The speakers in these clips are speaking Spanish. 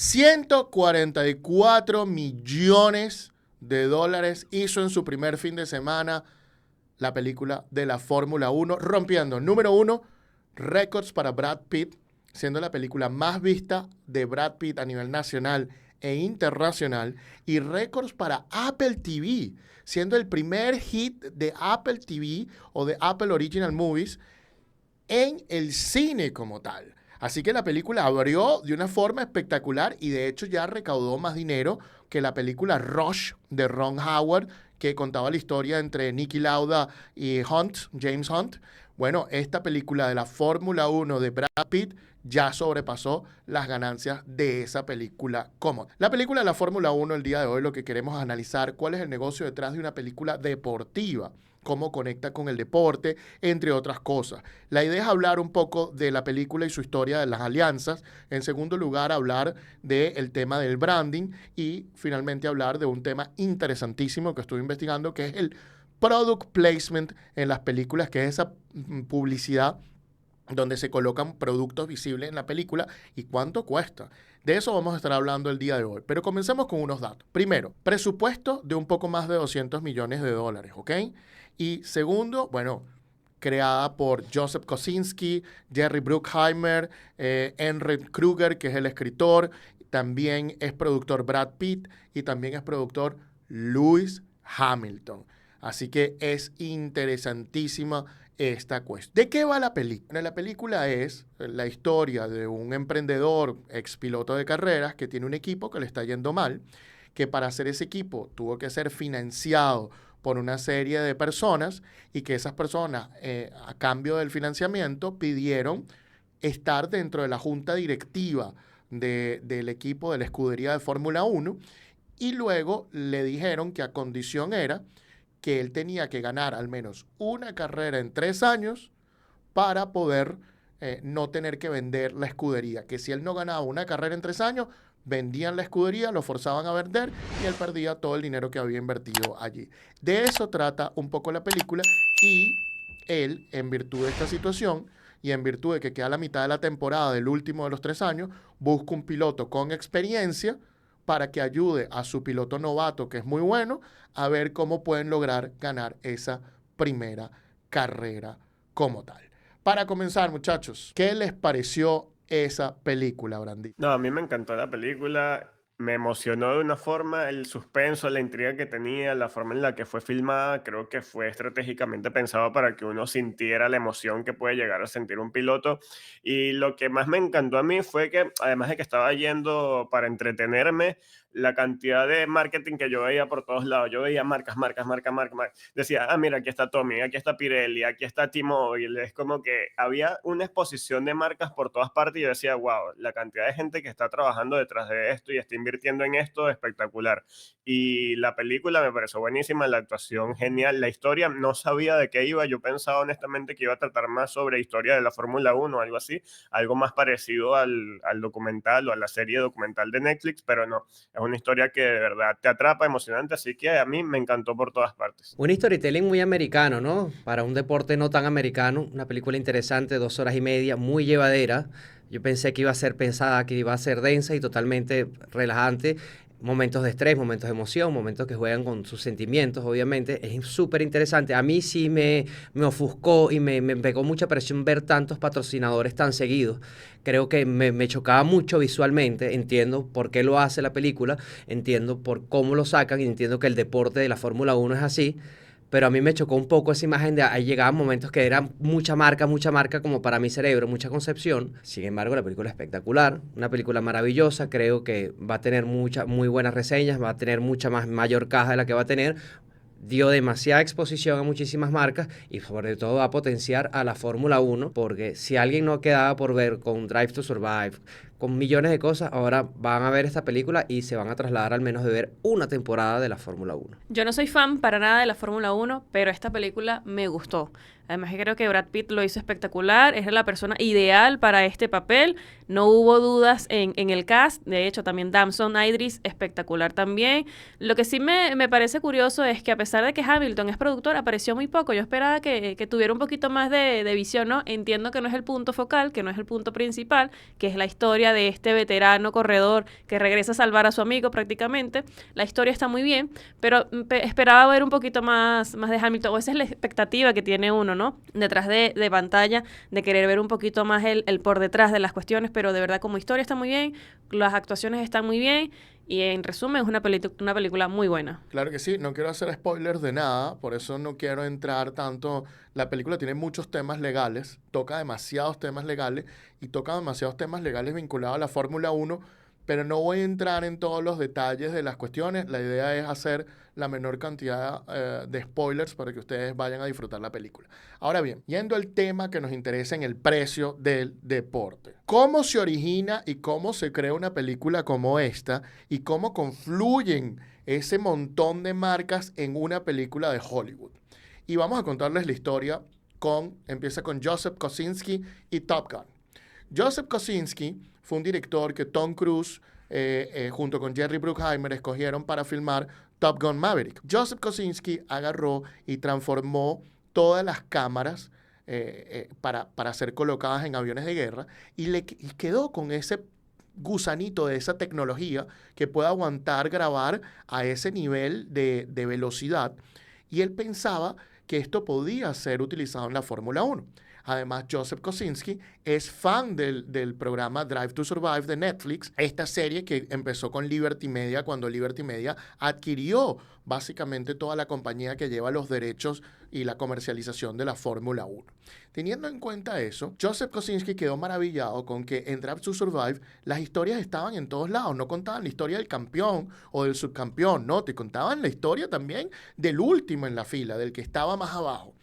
$144 millones hizo en su primer fin de semana la película de la Fórmula 1, rompiendo, número 1, récords para Brad Pitt, siendo la película más vista de Brad Pitt a nivel nacional e internacional, y récords para Apple TV, siendo el primer hit de Apple TV o de Apple Original Movies en el cine como tal. Así que la película abrió de una forma espectacular y de hecho ya recaudó más dinero que la película Rush de Ron Howard, que contaba la historia entre Niki Lauda y James Hunt. Bueno, esta película de la Fórmula 1 de Brad Pitt ya sobrepasó las ganancias de esa película como. La película de la Fórmula 1 el día de hoy lo que queremos es analizar cuál es el negocio detrás de una película deportiva, cómo conecta con el deporte, entre otras cosas. La idea es hablar un poco de la película y su historia de las alianzas. En segundo lugar, hablar del tema del branding y finalmente hablar de un tema interesantísimo que estuve investigando, que es el product placement en las películas, que es esa publicidad donde se colocan productos visibles en la película y cuánto cuesta. De eso vamos a estar hablando el día de hoy. Pero comencemos con unos datos. Primero, presupuesto de un poco más de $200 millones, ¿ok? Y segundo, bueno, creada por Joseph Kosinski, Jerry Bruckheimer, Henry Kruger, que es el escritor. También es productor Brad Pitt y también es productor Lewis Hamilton. Así que es interesantísima esta cuestión. ¿De qué va la película? La película es la historia de un emprendedor, expiloto de carreras, que tiene un equipo que le está yendo mal, que para hacer ese equipo tuvo que ser financiado por una serie de personas y que esas personas, a cambio del financiamiento, pidieron estar dentro de la junta directiva del equipo de la escudería de Fórmula 1 y luego le dijeron que a condición era que él tenía que ganar al menos una carrera en 3 años para poder no tener que vender la escudería. Que si él no ganaba una carrera en 3 años, vendían la escudería, lo forzaban a vender y él perdía todo el dinero que había invertido allí. De eso trata un poco la película y él, en virtud de esta situación y en virtud de que queda a la mitad de la temporada del último de los 3 años, busca un piloto con experiencia para que ayude a su piloto novato, que es muy bueno, a ver cómo pueden lograr ganar esa primera carrera como tal. Para comenzar, muchachos, ¿qué les pareció esa película, Brandi? No, a mí me encantó la película, me emocionó de una forma, el suspenso, la intriga que tenía, la forma en la que fue filmada, creo que fue estratégicamente pensado para que uno sintiera la emoción que puede llegar a sentir un piloto. Y lo que más me encantó a mí fue que, además de que estaba yendo para entretenerme, la cantidad de marketing que yo veía por todos lados, yo veía marcas. Decía, ah, mira, aquí está Tommy, aquí está Pirelli, aquí está T-Mobile. Es como que había una exposición de marcas por todas partes y yo decía, wow, la cantidad de gente que está trabajando detrás de esto y está invirtiendo en esto, espectacular. Y la película me pareció buenísima, la actuación genial, la historia, no sabía de qué iba, yo pensaba honestamente que iba a tratar más sobre historia de la Fórmula 1 o algo así, algo más parecido al documental o a la serie documental de Netflix, pero no, es una historia que de verdad te atrapa, emocionante, así que a mí me encantó por todas partes. Un storytelling muy americano, ¿no? Para un deporte no tan americano, una película interesante, 2 horas y media, muy llevadera. Yo pensé que iba a ser pensada, que iba a ser densa y totalmente relajante. Momentos de estrés, momentos de emoción, momentos que juegan con sus sentimientos, obviamente. Es súper interesante. A mí sí me ofuscó y me pegó mucha presión ver tantos patrocinadores tan seguidos. Creo que me chocaba mucho visualmente. Entiendo por qué lo hace la película, entiendo por cómo lo sacan y entiendo que el deporte de la Fórmula 1 es así. Pero a mí me chocó un poco esa imagen de ahí llegaban momentos que era mucha marca como para mi cerebro, mucha concepción. Sin embargo, la película es espectacular, una película maravillosa, creo que va a tener muy buenas reseñas, va a tener mucha mayor caja de la que va a tener. Dio demasiada exposición a muchísimas marcas y sobre todo va a potenciar a la Fórmula 1, porque si alguien no quedaba por ver con Drive to Survive, con millones de cosas, ahora van a ver esta película y se van a trasladar al menos de ver una temporada de la Fórmula 1. Yo no soy fan para nada de la Fórmula 1, pero esta película me gustó. Además, creo que Brad Pitt lo hizo espectacular, era la persona ideal para este papel, no hubo dudas en el cast, de hecho también Damson Idris, espectacular también. Lo que sí me parece curioso es que a pesar de que Hamilton es productor, apareció muy poco, yo esperaba que tuviera un poquito más de visión, ¿no? Entiendo que no es el punto focal, que no es el punto principal, que es la historia historia de este veterano corredor que regresa a salvar a su amigo prácticamente. La historia está muy bien, pero esperaba ver un poquito más de Hamilton, o esa es la expectativa que tiene uno, ¿no? Detrás de pantalla, de querer ver un poquito más el por detrás de las cuestiones, pero de verdad como historia está muy bien, las actuaciones están muy bien, y en resumen es una película muy buena. Claro que sí, no quiero hacer spoilers de nada, por eso no quiero entrar tanto. La película tiene muchos temas legales, toca demasiados temas legales y toca demasiados temas legales vinculados a la Fórmula 1, pero no voy a entrar en todos los detalles de las cuestiones. La idea es hacer la menor cantidad de spoilers para que ustedes vayan a disfrutar la película. Ahora bien, yendo al tema que nos interesa en el precio del deporte. ¿Cómo se origina y cómo se crea una película como esta y cómo confluyen ese montón de marcas en una película de Hollywood? Y vamos a contarles la historia empieza con Joseph Kosinski y Top Gun. Joseph Kosinski fue un director que Tom Cruise junto con Jerry Bruckheimer escogieron para filmar Top Gun Maverick. Joseph Kosinski agarró y transformó todas las cámaras para ser colocadas en aviones de guerra y quedó con ese gusanito de esa tecnología que puede aguantar grabar a ese nivel de velocidad, y él pensaba que esto podía ser utilizado en la Fórmula 1. Además, Joseph Kosinski es fan del programa Drive to Survive de Netflix, esta serie que empezó con Liberty Media cuando Liberty Media adquirió básicamente toda la compañía que lleva los derechos y la comercialización de la Fórmula 1. Teniendo en cuenta eso, Joseph Kosinski quedó maravillado con que en Drive to Survive las historias estaban en todos lados, no contaban la historia del campeón o del subcampeón, no, te contaban la historia también del último en la fila, del que estaba más abajo.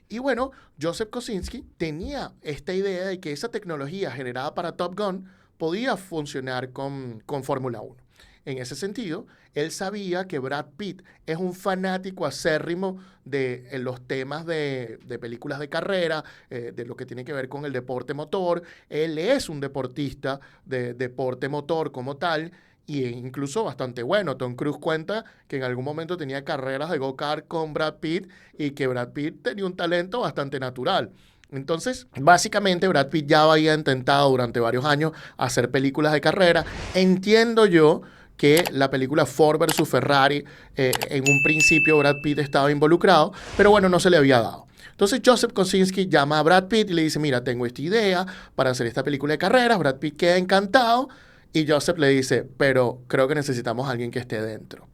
Y bueno, Joseph Kosinski tenía esta idea de que esa tecnología generada para Top Gun podía funcionar con Fórmula 1. En ese sentido, él sabía que Brad Pitt es un fanático acérrimo de los temas de películas de carrera, de lo que tiene que ver con el deporte motor. Él es un deportista de deporte motor como tal, y incluso bastante bueno. Tom Cruise cuenta que en algún momento tenía carreras de go-kart con Brad Pitt y que Brad Pitt tenía un talento bastante natural. Entonces, básicamente Brad Pitt ya había intentado durante varios años hacer películas de carrera. Entiendo yo que la película Ford versus Ferrari, en un principio Brad Pitt estaba involucrado, pero bueno, no se le había dado. Entonces Joseph Kosinski llama a Brad Pitt y le dice, mira, tengo esta idea para hacer esta película de carreras. Brad Pitt queda encantado. Y Joseph le dice, pero creo que necesitamos a alguien que esté dentro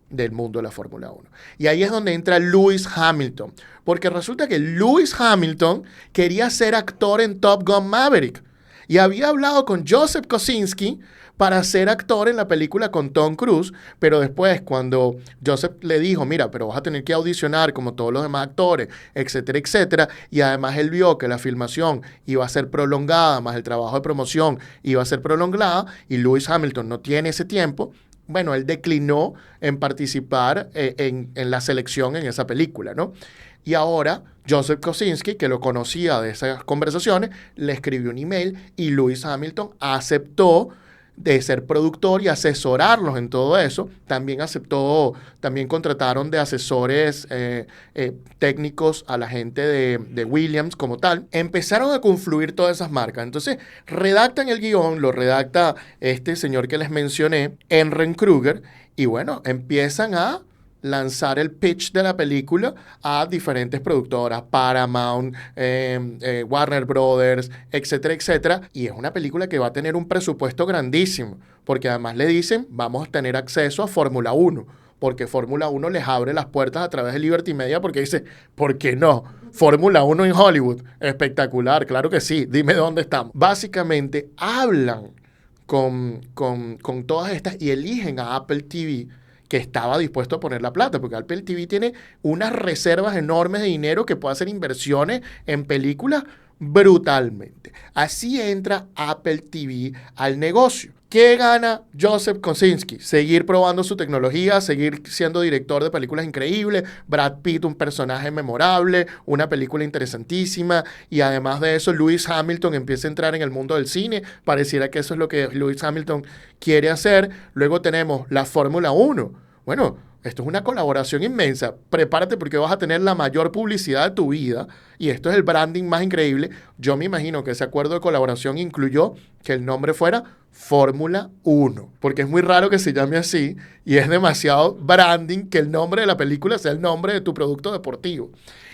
del mundo de la Fórmula 1. Y ahí es donde entra Lewis Hamilton. Porque resulta que Lewis Hamilton quería ser actor en Top Gun Maverick. Y había hablado con Joseph Kosinski para ser actor en la película con Tom Cruise, pero después cuando Joseph le dijo, mira, pero vas a tener que audicionar como todos los demás actores, etcétera, etcétera, y además él vio que la filmación iba a ser prolongada, más el trabajo de promoción iba a ser prolongada, y Lewis Hamilton no tiene ese tiempo, bueno, él declinó en participar en la selección en esa película, ¿no? Y ahora Joseph Kosinski, que lo conocía de esas conversaciones, le escribió un email y Lewis Hamilton aceptó de ser productor y asesorarlos en todo eso. También contrataron de asesores técnicos a la gente de Williams como tal. Empezaron a confluir todas esas marcas. Entonces, redactan el guión, lo redacta este señor que les mencioné, Ehren Kruger, y bueno, empiezan a lanzar el pitch de la película a diferentes productoras, Paramount, Warner Brothers, etcétera, etcétera. Y es una película que va a tener un presupuesto grandísimo, porque además le dicen, vamos a tener acceso a Fórmula 1, porque Fórmula 1 les abre las puertas a través de Liberty Media, porque dice, ¿por qué no? Fórmula 1 en Hollywood, espectacular, claro que sí, dime dónde estamos. Básicamente hablan con todas estas y eligen a Apple TV, que estaba dispuesto a poner la plata, porque Apple TV tiene unas reservas enormes de dinero que puede hacer inversiones en películas brutalmente. Así entra Apple TV al negocio. ¿Qué gana Joseph Kosinski? Seguir probando su tecnología, seguir siendo director de películas increíbles, Brad Pitt, un personaje memorable, una película interesantísima, y además de eso, Lewis Hamilton empieza a entrar en el mundo del cine. Pareciera que eso es lo que Lewis Hamilton quiere hacer. Luego tenemos la Fórmula 1. Bueno, Esto es una colaboración inmensa. Prepárate porque vas a tener la mayor publicidad de tu vida y esto es el branding más increíble. Yo me imagino que ese acuerdo de colaboración incluyó que el nombre fuera Fórmula 1, porque es muy raro que se llame así y es demasiado branding que el nombre de la película sea el nombre de tu producto deportivo.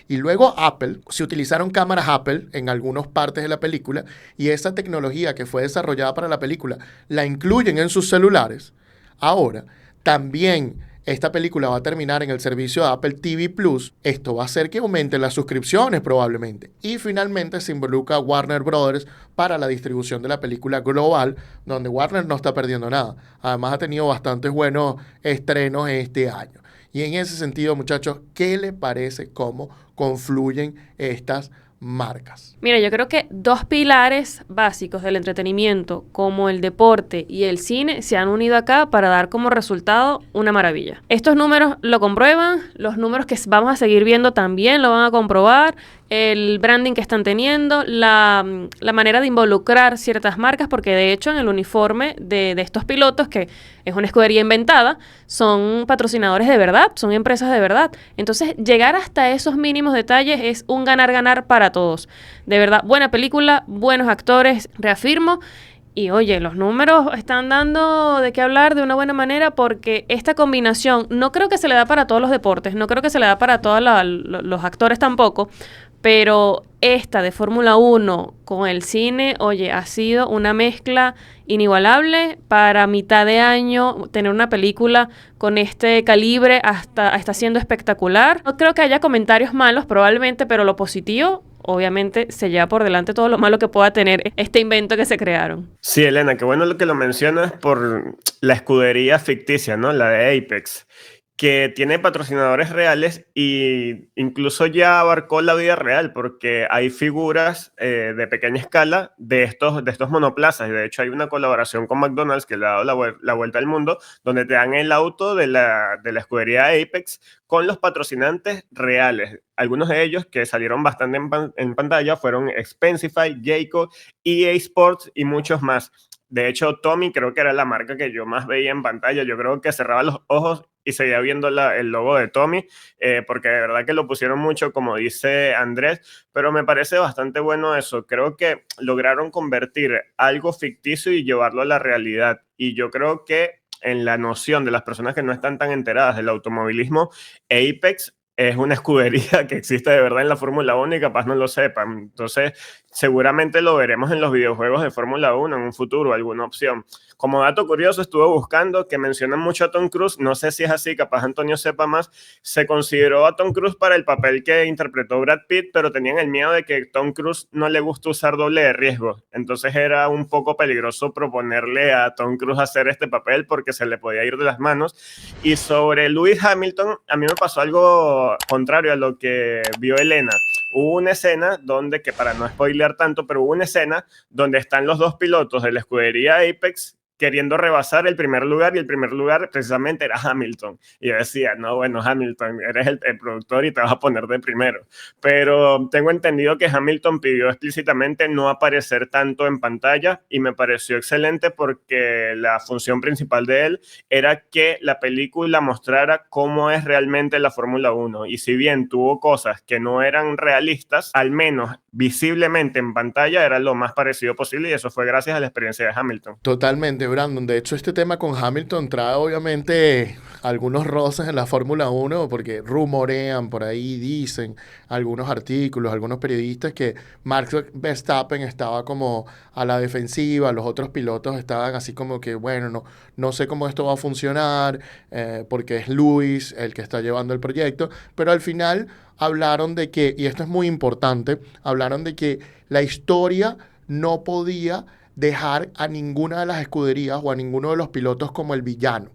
Y luego Apple, se utilizaron cámaras Apple en algunas partes de la película y esa tecnología que fue desarrollada para la película la incluyen en sus celulares. Ahora, también esta película va a terminar en el servicio de Apple TV Plus. Esto va a hacer que aumenten las suscripciones probablemente. Y finalmente se involucra a Warner Brothers para la distribución de la película global, donde Warner no está perdiendo nada. Además ha tenido bastantes buenos estrenos este año. Y en ese sentido, muchachos, ¿qué les parece cómo confluyen estas marcas? Mira, yo creo que dos pilares básicos del entretenimiento, como el deporte y el cine, se han unido acá para dar como resultado una maravilla. Estos números lo comprueban, los números que vamos a seguir viendo también lo van a comprobar, el branding que están teniendo, la manera de involucrar ciertas marcas, porque de hecho en el uniforme de estos pilotos, que es una escudería inventada, son patrocinadores de verdad, son empresas de verdad. Entonces, llegar hasta esos mínimos detalles es un ganar-ganar para todos. De verdad, buena película, buenos actores, reafirmo. Y oye, los números están dando de qué hablar de una buena manera porque esta combinación no creo que se le da para todos los deportes, no creo que se le da para todos los actores tampoco, pero esta de Fórmula 1 con el cine, oye, ha sido una mezcla inigualable. Para mitad de año tener una película con este calibre está siendo espectacular. No creo que haya comentarios malos probablemente, pero lo positivo obviamente se lleva por delante todo lo malo que pueda tener este invento que se crearon. Sí, Elena, qué bueno lo que lo mencionas por la escudería ficticia, ¿no? La de Apex, que tiene patrocinadores reales e incluso ya abarcó la vida real, porque hay figuras de pequeña escala de estos monoplazas. Y de hecho hay una colaboración con McDonald's que le ha dado la vuelta al mundo, donde te dan el auto de la escudería Apex con los patrocinantes reales. Algunos de ellos que salieron bastante en pantalla fueron Expensify, Jayco, EA Sports y muchos más. De hecho, Tommy creo que era la marca que yo más veía en pantalla. Yo creo que cerraba los ojos y seguía viendo el logo de Tommy, porque de verdad que lo pusieron mucho, como dice Andrés, pero me parece bastante bueno eso. Creo que lograron convertir algo ficticio y llevarlo a la realidad. Y yo creo que en la noción de las personas que no están tan enteradas del automovilismo, Apex es una escudería que existe de verdad en la Fórmula 1 y capaz no lo sepan. Entonces, seguramente lo veremos en los videojuegos de Fórmula 1 en un futuro, alguna opción. Como dato curioso, estuve buscando que mencionan mucho a Tom Cruise. No sé si es así, capaz Antonio sepa más. Se consideró a Tom Cruise para el papel que interpretó Brad Pitt, pero tenían el miedo de que Tom Cruise no le gusta usar doble de riesgo. Entonces era un poco peligroso proponerle a Tom Cruise hacer este papel porque se le podía ir de las manos. Y sobre Lewis Hamilton, a mí me pasó algo contrario a lo que vio Elena. Hubo una escena donde, que para no spoilear tanto, pero hubo una escena donde están los dos pilotos de la escudería Apex queriendo rebasar el primer lugar, y el primer lugar precisamente era Hamilton. Y yo decía, no, bueno, Hamilton, eres el productor y te vas a poner de primero. Pero tengo entendido que Hamilton pidió explícitamente no aparecer tanto en pantalla y me pareció excelente porque la función principal de él era que la película mostrara cómo es realmente la Fórmula 1. Y si bien tuvo cosas que no eran realistas, al menos visiblemente en pantalla era lo más parecido posible, y eso fue gracias a la experiencia de Hamilton. Totalmente, Brandon. De hecho, este tema con Hamilton trae obviamente algunos roces en la Fórmula 1 porque rumorean por ahí, dicen algunos artículos, algunos periodistas que Max Verstappen estaba como a la defensiva, los otros pilotos estaban así como que, bueno, no sé cómo esto va a funcionar porque es Lewis el que está llevando el proyecto, pero al final hablaron de que, y esto es muy importante, hablaron de que la historia no podía dejar a ninguna de las escuderías o a ninguno de los pilotos como el villano.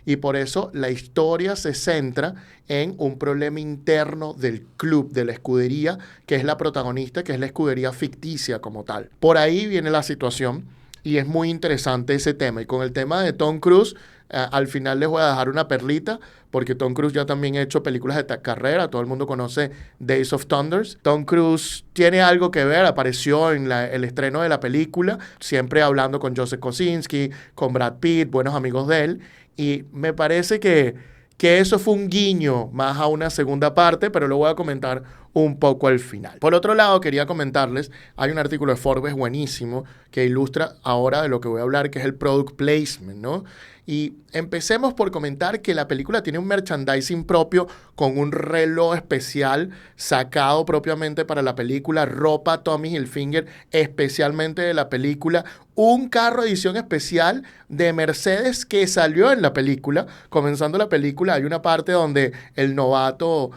Y por eso la historia se centra en un problema interno del club, de la escudería, que es la protagonista, que es la escudería ficticia como tal. Por ahí viene la situación y es muy interesante ese tema. Y con el tema de Tom Cruise, al final les voy a dejar una perlita, porque Tom Cruise ya también ha hecho películas de carrera. Todo el mundo conoce Days of Thunder. Tom Cruise tiene algo que ver, apareció en el estreno de la película, siempre hablando con Joseph Kosinski, con Brad Pitt, buenos amigos de él. Y me parece que que eso fue un guiño más a una segunda parte, pero lo voy a comentar un poco al final. Por otro lado, quería comentarles, hay un artículo de Forbes buenísimo que ilustra ahora de lo que voy a hablar, que es el product placement, ¿no? Y empecemos por comentar que la película tiene un merchandising propio con un reloj especial sacado propiamente para la película, ropa Tommy Hilfiger especialmente de la película, un carro edición especial de Mercedes que salió en la película. Comenzando la película hay una parte donde el novato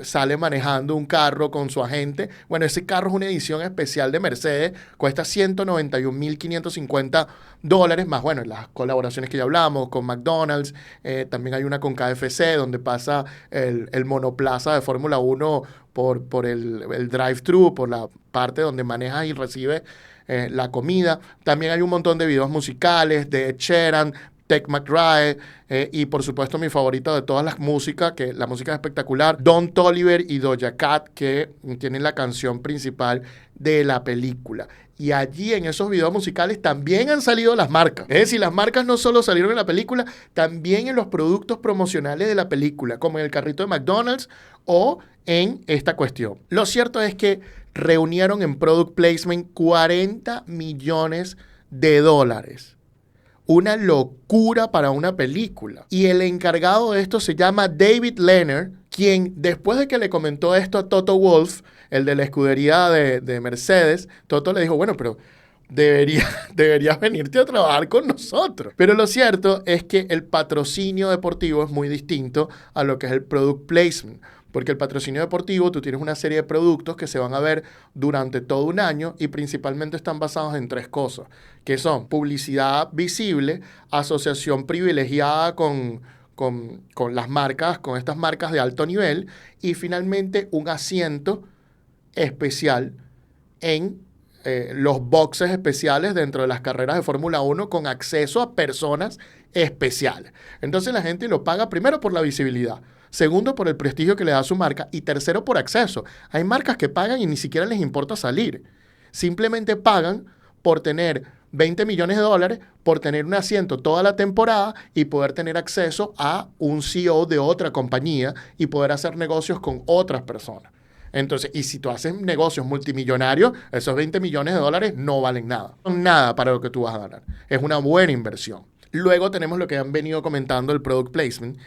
sale manejando un carro con su agente. Bueno, ese carro es una edición especial de Mercedes, cuesta $191,550 más, bueno, las colaboraciones que ya hablamos con McDonald's, también hay una con KFC donde pasa el monoplaza de Fórmula 1 por el drive-thru, por la parte donde manejas y recibes la comida. También hay un montón de videos musicales de Ed Sheeran, Tech McRae y por supuesto mi favorito de todas las músicas, que la música es espectacular, Don Toliver y Doja Cat, que tienen la canción principal de la película. Y allí en esos videos musicales también han salido las marcas. Es decir, las marcas no solo salieron en la película, también en los productos promocionales de la película, como en el carrito de McDonald's o en esta cuestión. Lo cierto es que reunieron en product placement $40 millones. Una locura para una película. Y el encargado de esto se llama David Leonard, quien después de que le comentó esto a Toto Wolff, el de la escudería de Mercedes, Toto le dijo, bueno, pero deberías venirte a trabajar con nosotros. Pero lo cierto es que el patrocinio deportivo es muy distinto a lo que es el product placement. Porque el patrocinio deportivo, tú tienes una serie de productos que se van a ver durante todo un año y principalmente están basados en 3 cosas, que son publicidad visible, asociación privilegiada con las marcas, con estas marcas de alto nivel y finalmente un asiento especial en los boxes especiales dentro de las carreras de Fórmula 1 con acceso a personas especiales. Entonces la gente lo paga primero por la visibilidad, segundo por el prestigio que le da a su marca y tercero por acceso. Hay marcas que pagan y ni siquiera les importa salir. Simplemente pagan por tener $20 millones, por tener un asiento toda la temporada y poder tener acceso a un CEO de otra compañía y poder hacer negocios con otras personas. Entonces, y si tú haces negocios multimillonarios, esos $20 millones no valen nada. Son nada para lo que tú vas a ganar. Es una buena inversión. Luego tenemos lo que han venido comentando, el product placement.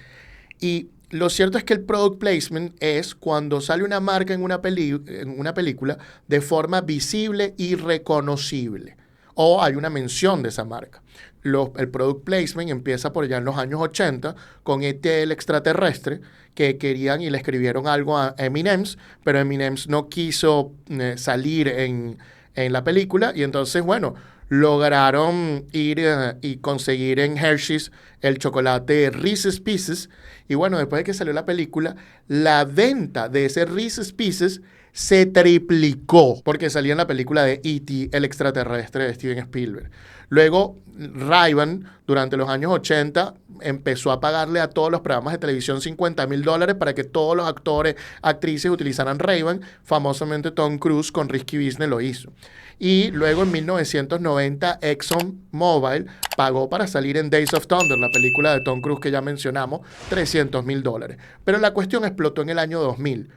Y lo cierto es que el product placement es cuando sale una marca en una película de forma visible y reconocible. O hay una mención de esa marca. El product placement empieza por allá en los años 80 con E.T. el extraterrestre, que querían y le escribieron algo a Eminem, pero Eminem no quiso salir en la película y entonces, bueno, lograron ir y conseguir en Hershey's el chocolate Reese's Pieces y bueno, después de que salió la película, la venta de ese Reese's Pieces se triplicó porque salía en la película de E.T. el extraterrestre de Steven Spielberg. Luego, Ray-Ban, durante los años 80, empezó a pagarle a todos los programas de televisión $50,000 para que todos los actores, actrices utilizaran Ray-Ban. Famosamente Tom Cruise con Risky Business lo hizo. Y luego en 1990, ExxonMobil pagó para salir en Days of Thunder, la película de Tom Cruise que ya mencionamos, $300,000. Pero la cuestión explotó en el año 2000.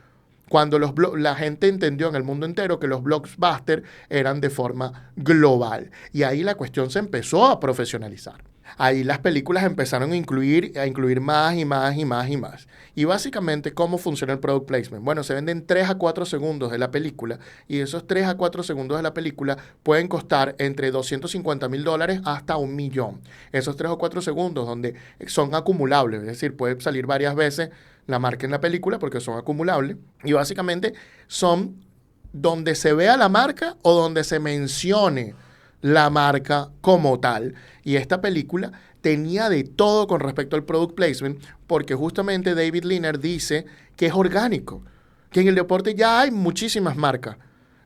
Cuando la gente entendió en el mundo entero que los blockbusters eran de forma global. Y ahí la cuestión se empezó a profesionalizar. Ahí las películas empezaron a incluir más y más y más y más. Y básicamente, ¿cómo funciona el product placement? Bueno, se venden 3 a 4 segundos de la película y esos 3 a 4 segundos de la película pueden costar entre $250,000 hasta $1 millón. Esos 3 o 4 segundos donde son acumulables, es decir, puede salir varias veces la marca en la película porque son acumulables y básicamente son donde se vea la marca o donde se mencione la marca como tal. Y esta película tenía de todo con respecto al product placement porque justamente David Leonard dice que es orgánico, que en el deporte ya hay muchísimas marcas.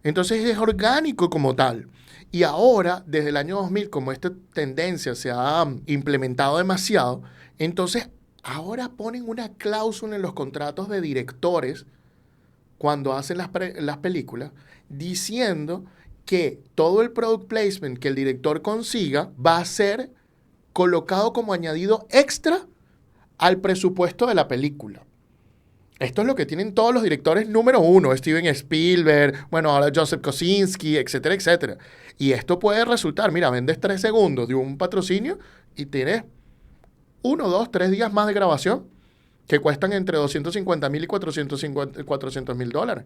Entonces es orgánico como tal. Y ahora, desde el año 2000, como esta tendencia se ha implementado demasiado, entonces ahora ponen una cláusula en los contratos de directores cuando hacen las películas diciendo que todo el product placement que el director consiga va a ser colocado como añadido extra al presupuesto de la película. Esto es lo que tienen todos los directores número uno, Steven Spielberg, bueno, ahora Joseph Kosinski, etcétera, etcétera. Y esto puede resultar, mira, vendes 3 segundos de un patrocinio y tienes 1, 2, 3 días más de grabación que cuestan entre 250,000 y 400,000 dólares.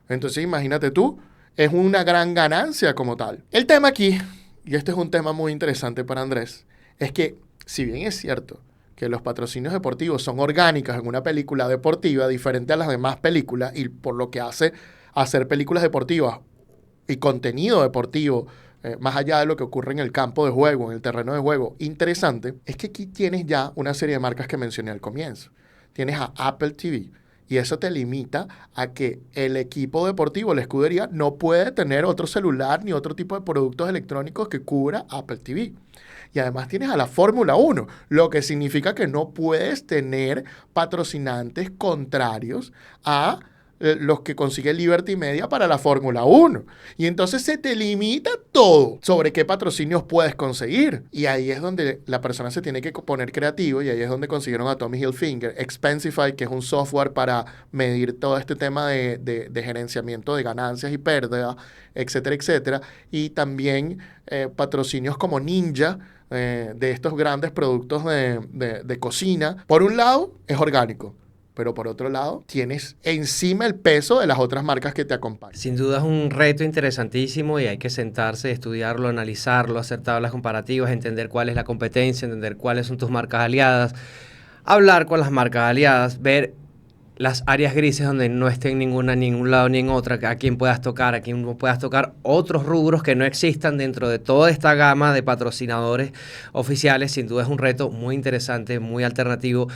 Entonces, imagínate tú, es una gran ganancia como tal. El tema aquí, y este es un tema muy interesante para Andrés, es que si bien es cierto que los patrocinios deportivos son orgánicos en una película deportiva, diferente a las demás películas, y por lo que hace hacer películas deportivas y contenido deportivo, más allá de lo que ocurre en el campo de juego, en el terreno de juego, interesante, es que aquí tienes ya una serie de marcas que mencioné al comienzo. Tienes a Apple TV, y eso te limita a que el equipo deportivo, la escudería, no puede tener otro celular ni otro tipo de productos electrónicos que cubra Apple TV. Y además tienes a la Fórmula 1, lo que significa que no puedes tener patrocinantes contrarios a los que consigue Liberty Media para la Fórmula 1. Y entonces se te limita todo sobre qué patrocinios puedes conseguir. Y ahí es donde la persona se tiene que poner creativo, y ahí es donde consiguieron a Tommy Hilfiger, Expensify, que es un software para medir todo este tema de gerenciamiento de ganancias y pérdidas, etcétera, etcétera. Y también patrocinios como Ninja, de estos grandes productos de cocina. Por un lado, es orgánico, pero por otro lado, tienes encima el peso de las otras marcas que te acompañan. Sin duda es un reto interesantísimo y hay que sentarse, estudiarlo, analizarlo, hacer tablas comparativas, entender cuál es la competencia, entender cuáles son tus marcas aliadas, hablar con las marcas aliadas, ver las áreas grises donde no estén ninguna, ni en un lado ni en otra, a quién puedas tocar, a quién no puedas tocar, otros rubros que no existan dentro de toda esta gama de patrocinadores oficiales. Sin duda es un reto muy interesante, muy alternativo,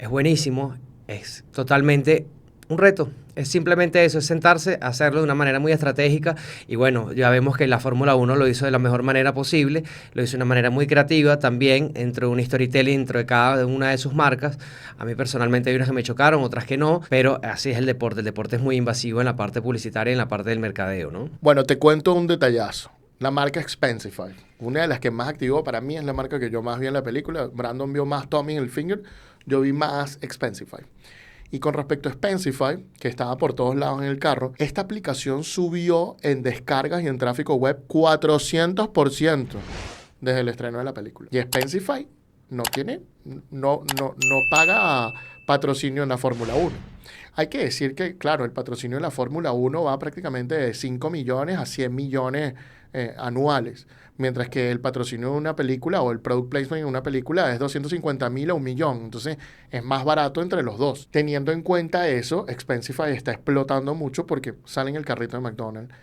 es buenísimo, es totalmente un reto. Es simplemente eso, es sentarse, hacerlo de una manera muy estratégica. Y bueno, ya vemos que la Fórmula 1 lo hizo de la mejor manera posible, lo hizo de una manera muy creativa también, dentro de un storytelling, dentro de cada una de sus marcas. A mí personalmente hay unas que me chocaron, otras que no, pero así es el deporte. El deporte es muy invasivo en la parte publicitaria y en la parte del mercadeo, ¿no? Bueno, te cuento un detallazo. La marca Expensify, una de las que más activó para mí, es la marca que yo más vi en la película. Brandon vio más Tommy Hilfiger, yo vi más Expensify. Y con respecto a Expensify, que estaba por todos lados en el carro, esta aplicación subió en descargas y en tráfico web 400% desde el estreno de la película. Y Expensify no paga patrocinio en la Fórmula 1. Hay que decir que, claro, el patrocinio en la Fórmula 1 va prácticamente de 5 millones a 100 millones anuales, mientras que el patrocinio de una película o el product placement en una película es 250,000 a 1,000,000. Entonces es más barato entre los dos. Teniendo en cuenta eso, Expensify está explotando mucho porque sale en el carrito de McDonald's,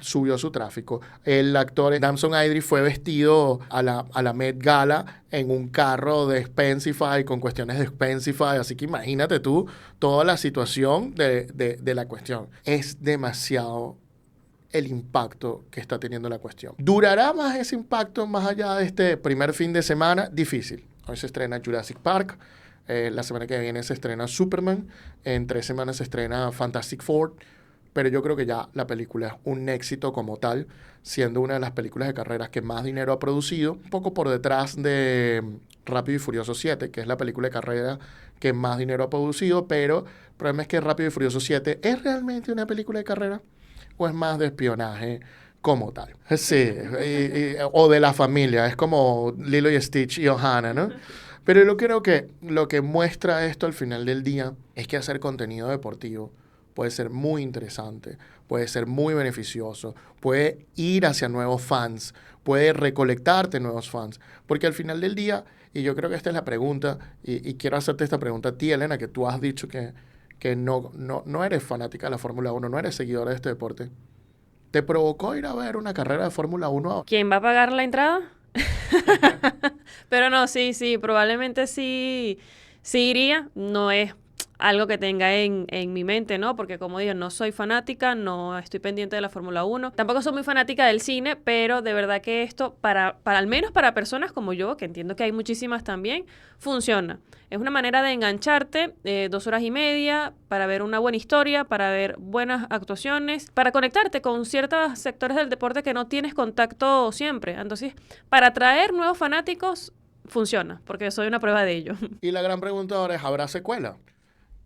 subió su tráfico. El actor Damson Idris fue vestido a la Met Gala en un carro de Expensify, con cuestiones de Expensify, así que imagínate tú toda la situación de la cuestión. Es demasiado el impacto que está teniendo la cuestión. ¿Durará más ese impacto más allá de este primer fin de semana? Difícil. Hoy se estrena Jurassic Park, la semana que viene se estrena Superman, en 3 semanas se estrena Fantastic Four, pero yo creo que ya la película es un éxito como tal, siendo una de las películas de carreras que más dinero ha producido, un poco por detrás de Rápido y Furioso 7, que es la película de carrera que más dinero ha producido, pero el problema es que Rápido y Furioso 7 ¿es realmente una película de carrera? ¿O es más de espionaje como tal? Sí, o de la familia, es como Lilo y Stitch y Ohana, ¿no? Pero yo creo que lo que muestra esto al final del día es que hacer contenido deportivo puede ser muy interesante, puede ser muy beneficioso, puede ir hacia nuevos fans, puede recolectarte nuevos fans, porque al final del día, y yo creo que esta es la pregunta, y quiero hacerte esta pregunta a ti, Elena, que tú has dicho que no eres fanática de la Fórmula 1, no eres seguidora de este deporte. ¿Te provocó ir a ver una carrera de Fórmula 1? ¿Quién va a pagar la entrada? Pero no, sí, probablemente sí iría. No es algo que tenga en mi mente, ¿no? Porque como digo, no soy fanática, no estoy pendiente de la Fórmula 1. Tampoco soy muy fanática del cine, pero de verdad que esto, para al menos para personas como yo, que entiendo que hay muchísimas también, funciona. Es una manera de engancharte 2 horas y media para ver una buena historia, para ver buenas actuaciones, para conectarte con ciertos sectores del deporte que no tienes contacto siempre. Entonces, para atraer nuevos fanáticos, funciona, porque soy una prueba de ello. Y la gran pregunta ahora es, ¿habrá secuela?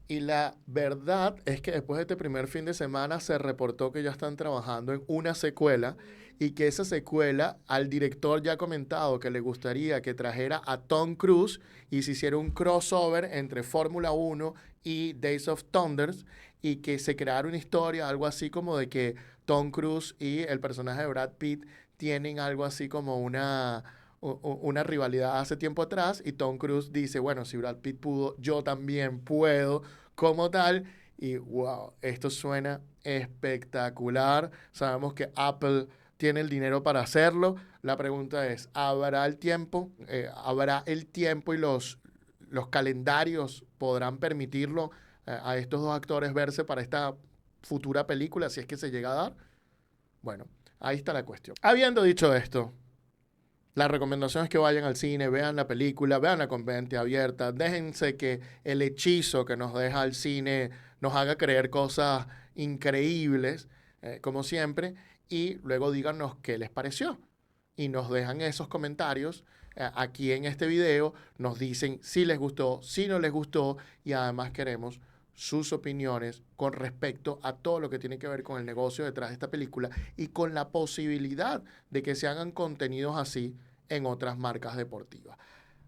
Y la verdad es que después de este primer fin de semana se reportó que ya están trabajando en una secuela y que esa secuela, al director ya ha comentado que le gustaría que trajera a Tom Cruise y se hiciera un crossover entre Fórmula 1 y Days of Thunders y que se creara una historia, algo así como de que Tom Cruise y el personaje de Brad Pitt tienen algo así como una rivalidad hace tiempo atrás y Tom Cruise dice, bueno, si Brad Pitt pudo, yo también puedo como tal. Y wow, esto suena espectacular. Sabemos que Apple tiene el dinero para hacerlo. La pregunta es, ¿habrá el tiempo? ¿Habrá el tiempo y los calendarios podrán permitirlo a estos dos actores verse para esta futura película, si es que se llega a dar? Bueno, ahí está la cuestión. Habiendo dicho esto, la recomendación es que vayan al cine, vean la película, veanla con mente abierta, déjense que el hechizo que nos deja el cine nos haga creer cosas increíbles, como siempre, y luego díganos qué les pareció. Y nos dejan esos comentarios aquí en este video, nos dicen si les gustó, si no les gustó, y además queremos sus opiniones con respecto a todo lo que tiene que ver con el negocio detrás de esta película y con la posibilidad de que se hagan contenidos así en otras marcas deportivas.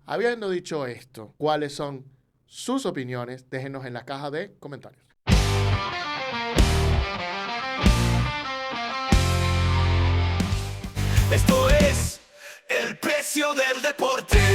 Habiendo dicho esto, ¿cuáles son sus opiniones? Déjenos en la caja de comentarios. Esto es el precio del deporte.